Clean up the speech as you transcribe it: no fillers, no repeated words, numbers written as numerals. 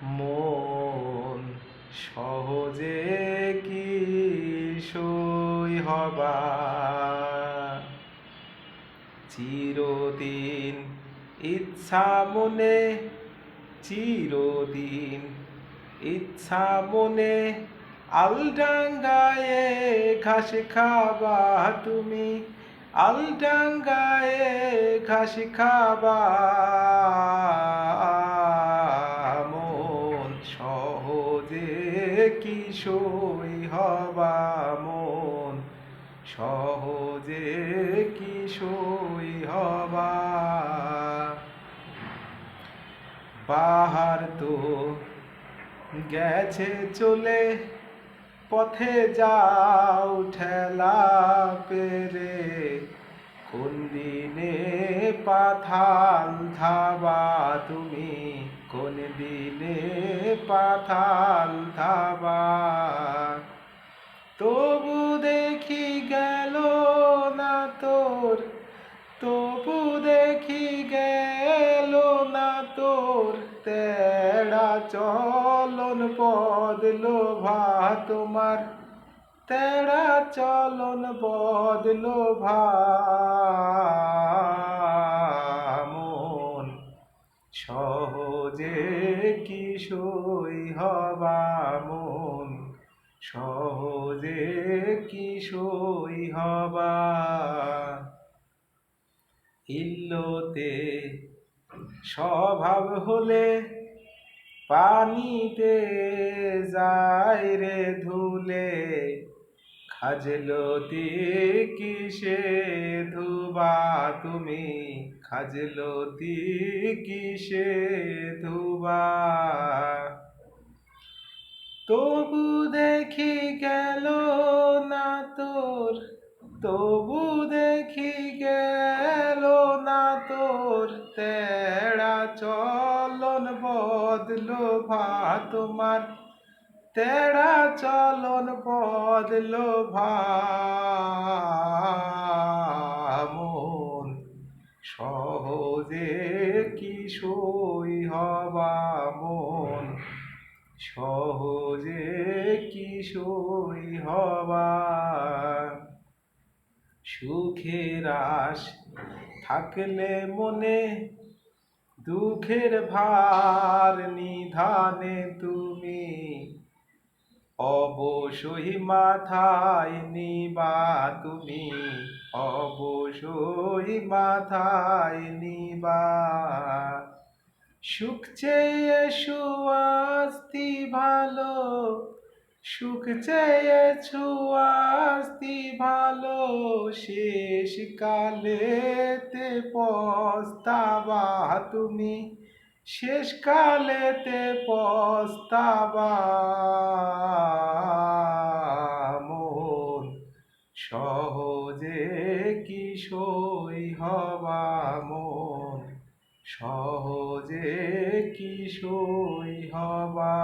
মন সহজে কি সই হবা, চিরদিন ইচ্ছা মনে, চিরদিন ইচ্ছা মনে, আলডাঙ্গায়ে ঘাস খাবা তুমি, আলডাঙ্গায়ে ঘাস খাবা। মন সহজে কি সই হবা, মন সহজে কি সই হবা। বাহার তো গেছে চলে, পথে যাও ঠেলা পেরে, কোন দিনে পাথাল ধাবা তুমি, কোন দিনে পাথাল ধাবা। তবু দেখি গেল না তোর, তবু দেখি গেল না তোর, তেড়া চলন বদলো ভা তোমার, তেড়া চলন বদলো ভা। মন সহজে কি সই হবা, মন সহজে কি সই হবা। ইল্লতে স্বভাব হলে পানিতে যায় রে ধুলে, খাজলতি কিসে ধুবা তুমি, খাজলতি কিসে ধুবা। তবু দেখি গেল না তোর, তবু দেখি গেল না তোর, তেড়া চলন বদলো ভা তোমার, তেড়া চলন বদলো ভা। মন সহজে কি সই হবা, মন সহজে কি সই হবা। সুখের আশ থাকলে মনে, দুঃখের ভার নিধানে তুমি, অবশ্যই মাথায় নিবা তুমি, অবশ্যই মাথায় নিবা। সুখ চেয়ে সুয়াস্তি ভালো, সুখ চেয়ে সুয়াস্তি ভালো, শেষ কালেতে পস্তাবা তুমি, শেষ কালেতে পস্তাবা। মন সহজে কি সই হবা, মন সহজে কি সই হবা।